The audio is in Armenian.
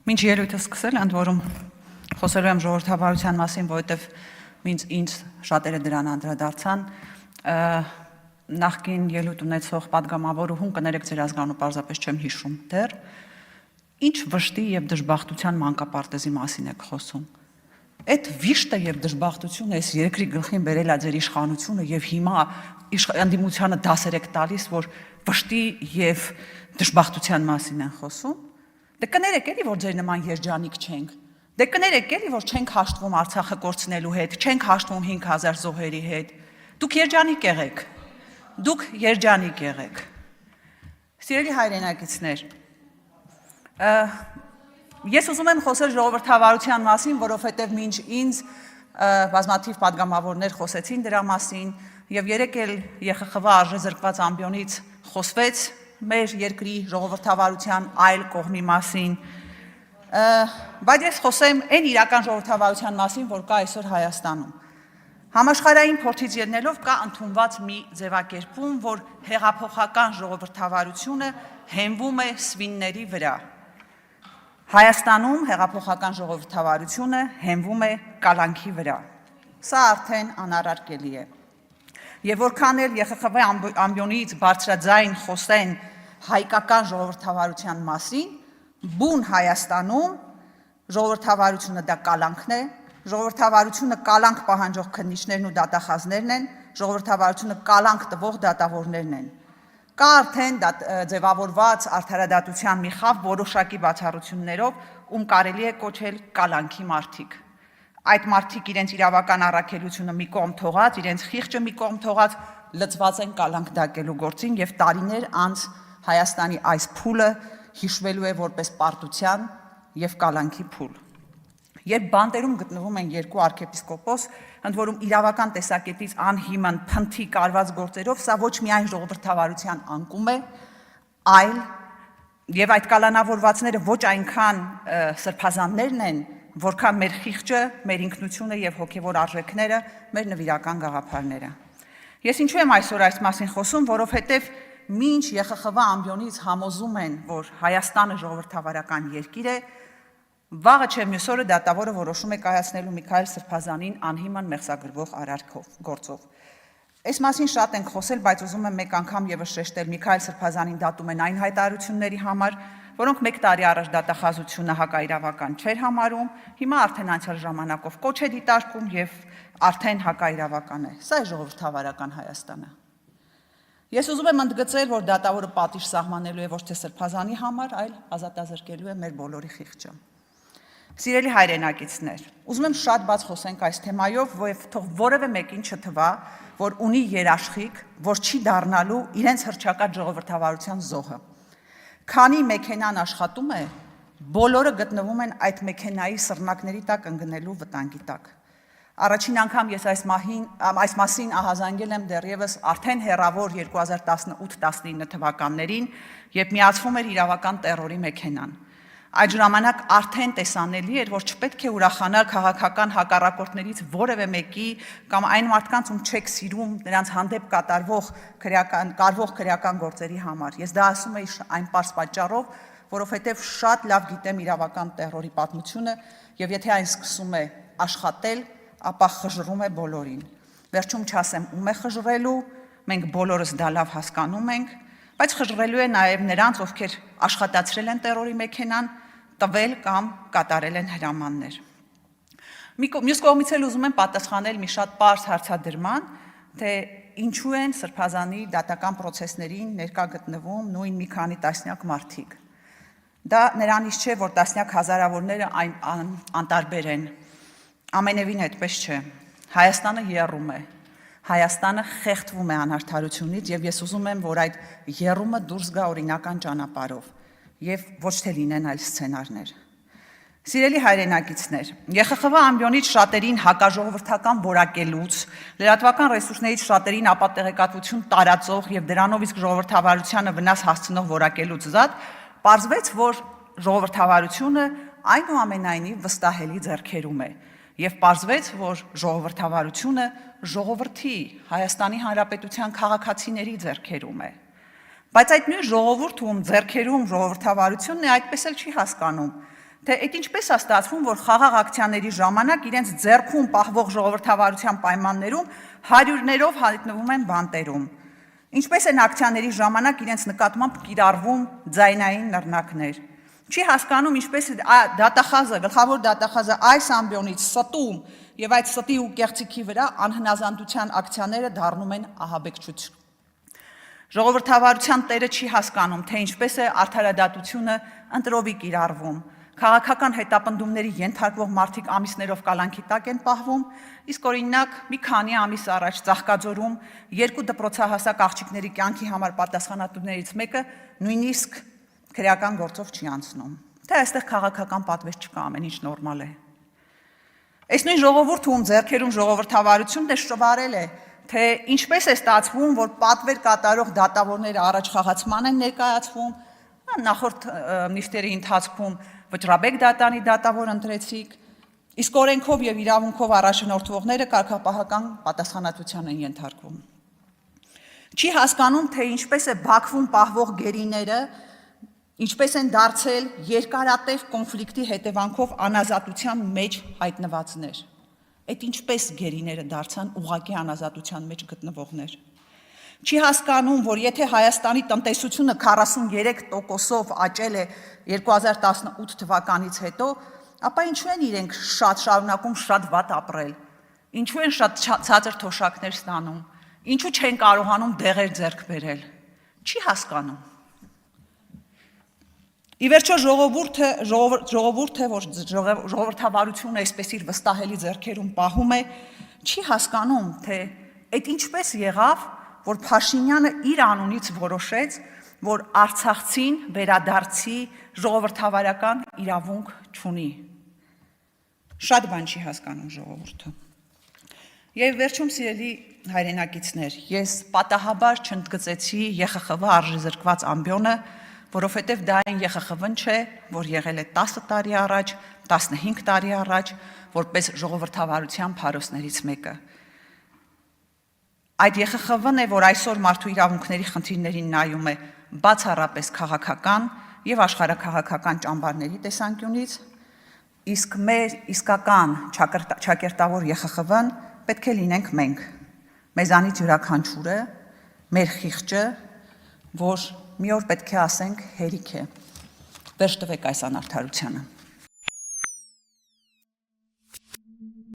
Մինչ ելույթը սկսել, ընդ որում խոսելու եմ ժողովրդավարության մասին, որովհետև ինձ շատերը դրան անդրադարձան, նախկին ելույթ ունեցող պատգամավորուհուն, կներեք ձեր ազգանունը պարզապես չեմ հիշում դեռ, ինչ վշտի եւ դժբախտության մանկապարտեզի մասին եք խոսում։ Այդ վիշտը եւ դժբախտությունը այս երկրի գլխին բերել է ձեր իշխանությունը եւ հիմա անդիմությանը դասեր եք տալիս, որ վշտի եւ դժբախտության մասին են խոսում։ Դե կներեք էլի, որ ձեր նման երջանիկ չենք։ Դե կներեք էլի, որ չենք հաշտվում Արցախը կորցնելու հետ, չենք հաշտվում 5000 զոհերի հետ։ Դուք երջանիկ եղեք։ Դուք երջանիկ եղեք։ Սիրելի հայրենակիցներ, ես ուզում եմ խոսել ժողովրդավարության մասին, որովհետև մինչ ինձ բազմաթիվ պատգամավորներ խոսեցին դրա մասին եւ երեք էլ ԵԽԽՎ արժեզրկված ամբիոնից խոսվեց մեր երկրի ժողովրդավարության այլ կողմի մասին, բայց ես խոսեմ այն իրական ժողովրդավարության մասին, որ կա այսօր Հայաստանում։ Համաշխարհային փորձից ելնելով կա ընդունված մի ձևակերպում, որ հեղափոխական ժողովրդավարությունը հենվում է սվինների վրա։ Հայաստանում հեղափոխական ժողովրդավարությունը հենվում է կալանքի վրա։ Սա արդեն անարարկելի է։ Եվ որքան էլ ԵԽԽՎ ամբիոնից բարձրաձայն խոսեն հայկական ժողովրդավարության մասին, բուն Հայաստանում ժողովրդավարությունը դա կալանքն է, ժողովրդավարությունը կալանք պահանջող քննիչներն ու դատախազներն են, ժողովրդավարությունը կալանք տվող դատավորներն են։ Կա արդեն ձևավորված արդարադատության մի խավ որոշակի բացառություններով, ում կարելի է կոչել կալանքի մարդիկ։ Այդ մարդիկ իրենց իրավական առաքելությունը մի կողմ թողած, իրենց խիղճը մի կողմ թողած, լծված են կալանք դակելու գործին եւ տարիներ անց Հայաստանի այս փուլը հիշվելու է որպես պարտության եւ կալանքի փուլ։ Երբ բանտերում գտնվում են երկու arczepiskopos, ընդ որում իրավական տեսակետից անհիմն փնթի կարված գործերով, սա ոչ միայն ժողովրդավարության անկում է, այլ եւ այդ կալանավորվածները ոչ այնքան սրբազաններն են, որքան մեր խիղճը, մեր ինքնությունը եւ հոգեվոր արժեքները, մեր նվիրական գաղափարները։ Ես ինչու եմ այսօր այս մասին խոսում, որովհետեւ մինչ ԵԽԽՎ ամբիոնից համոզում են, որ Հայաստանը ժողովրդավարական երկիր է, վաղը չէ մյուս օրը դատավորը որոշում է կայացնելու Միքայել Սրբազանին անհիմն մեղսագրվող արարքով գործով։ Այս մասին շատ ենք խոսել, բայց ուզում եմ մեկ անգամ եւս շեշտել, Միքայել Սրբազանին դատում են այն հայտարարությունների համար, որոնք մեկ տարի առաջ դատախազությունը հակաիրավական չէր համարում, հիմա արդեն անցյալ ժամանակով կոչ է դիտարկում եւ արդեն հակաիրավական է։ Սա է ժողովրդավարական Հայաստանը։ Ես ուզում եմ ընդգծել, որ դատավորը պատիժ սահմանելու է ոչ թե Սրբազանի համար, այլ ազատազրկելու է մեր բոլորի խիղճը։ Սիրելի հայրենակիցներ, ուզում եմ շատ բաց խոսենք այս թեմայով, որ թող որևէ մեկին չթվա, որ ունի երաշխիք, որ չի դառնալու իրենց հռչակած ժողովրդավարության զոհը։ Քանի մեքենան աշխատում է, բոլորը գտնվում են այդ մեքենայի սռնակների տակ ընկնելու վտանգի տակ։ Առաջին անգամ ես այս մասին ահազանգել եմ դեռևս արդեն հեռավոր 2018-19 թվականներին, երբ միացվում էր իրավական տերորի մեքենան։ Այդ ժամանակ արդեն տեսանելի էր, որ չպետք է ուրախանալ քաղաքական հակառակորդներից որևէ մեկի կամ այն մարդկանց, ում չեք սիրում, նրանց հանդեպ կատարվող քրեական գործերի համար։ Ես դա ասում եի այն պարզ պատճառով, որովհետև շատ լավ գիտեմ իրավական տերորի պատմությունը, եւ եթե այն սկսում է աշխատել, ապա խժռում է բոլորին։ Վերջում չասեմ ում է խժռելու, մենք բոլորս դա լավ հասկանում ենք, բայց խժռելու է նաեւ նրանց, ովքեր աշխատացրել են տերորի մեքենան, տվել կամ կատարել են հրամաններ։ Մյուս կողմից էլ ուզում եմ պատասխանել մի շատ պարզ հարցադրման, թե ինչու են Սրբազանի դատական process-ներին ներկա գտնվում նույն մի քանի տասնյակ մարդիկ։ Դա նրանից չէ, որ տասնյակ հազարավորները անտարբեր են։ Ամենևին այդպես չէ։ Հայաստանը եռում է։ Հայաստանը խեղդվում է անարդարությունից եւ ես ուզում եմ, որ այդ եռումը դուրս գա օրինական ճանապարհով եւ ոչ թե լինեն այլ սցենարներ։ Սիրելի հայրենակիցներ, ԵԽԽՎ ամբիոնից շատերին հակաժողովրդական որակելուց, լրատվական ռեսուրսներից շատերին ապատեղեկատվություն տարածող եւ դրանով իսկ ժողովրդավարությանը վնաս հասցնող որակելուց զատ, պարզվեց, որ ժողովրդավարությունը այնուամենայնիվ վստահելի ձեռքերում է եւ պարզվեց, որ ժողովրդավարությունը ժողովրդի Հայաստանի Հանրապետության քաղաքացիների ձեռքերում է։ Բայց այդ նույն ժողովուրդում ձեռքերում ժողովրդավարությունն է այդպես էլ չի հասկանում, թե այդ ինչպես է ստացվում, որ խաղաղ ակցիաների ժամանակ իրենց ձեռքում պահվող ժողովրդավարության պայմաններում հարյուրներով հայտնվում են բանտերում։ Ինչպես են ակցիաների ժամանակ իրենց նկատմամբ կիրառվում ձայնային նռնակներ։ Չի հասկանում, ինչպես դատախազը, գլխավոր դատախազը այս ամբիոնից ստում եւ այդ ստի ու կեղծիքի վրա անհնազանդության ակցիաները դառնում են ահաբեկչություն։ Ժողովրդավարության տերը չի հասկանում, թե ինչպես է արդարադատությունը ընտրովի կիրառվում։ Քաղաքական հետապնդումների ենթարկվող մարդիկ ամիսներով կալանքի տակ են պահվում, իսկ օրինակ մի քանի ամիս առաջ Ծաղկաձորում 2 դպրոցահասակ աղջիկների կյանքի համար պատասխանատուներից մեկը նույնիսկ քրեական գործով չի անցնում։ Թե այստեղ քաղաքական պատվեր չկա, ամեն ինչ նորմալ է։ Այս նույն ժողովուրդը, ում ձեռքերում ժողովրդավարությունն է, շվարել է, թե ինչպես է ստացվում, որ պատվեր կատարող դատավորները առաջ խաղացման են ներկայացվում, նախորդ նիստերի ընթացքում Վճռաբեկ դատանի դատավոր ընտրեցիք, իսկ օրենքով եւ իրավունքով առաջնորդվողները կարգապահական պատասխանատվության են ենթարկվում։ Չի հասկանում, թե ինչպես է Բաքվում պահվող գերիները, ինչպես են դարձել երկարատև կոնֆլիկտի հետևանքով անազատության մեջ հայտնվածներ։ Այդ ինչպես գերիները դարձան ուղղակի անազատության մեջ գտնվողներ։ Չի հասկանում, որ եթե Հայաստանի տնտեսությունը 43%-ով աճել է 2018 թվականից հետո, ապա ինչու են իրենք շարունակում շատ վատ ապրել, ինչու են շատ ցածր թոշակներ ստանում, ինչու չեն կարողանում դեղեր ձեռք բերել, չի հասկանում։ Ի վերջո ժողովուրդը, որ ժողովրդավարությունը այսպես իր վստահելի ձեռքերում պահում է, չի հասկանում, թե այդ ինչպես եղավ, որ Փաշինյանը իր անունից որոշեց, որ Արցախցին վերադարձի ժողովրդավարական իրավունք չունի։ Շատ բան չի հասկանում ժողովուրդը։ Եվ վերջում, սիրելի հայրենակիցներ, ես պատահաբար չընդգծեցի ԵԽԽՎ արժեզրկված ամբիոնը, որովհետև դա այն ԵԽԽՎ-ն չէ, որ եղել է 10 տարի առաջ, 15 տարի առաջ, որպես ժողովրդավարության փարոսներից մեկը։ Այդ ԵԽԽՎ-ն է, որ այսօր մարդու իրավունքների խնդիրներին նայում է բացառապես քաղաքական եւ աշխարհաքաղաքական ճամբարների տեսանկյունից, իսկ մեր իսկական ճակերտավոր ԵԽԽՎ-ն պետք է լինենք մենք, մեզանից յուրաքանչյուրը, մեր խիղճը, որ մի օր պետք է ասենք հերիք է, վերջ տվեք այս անարդարությանը։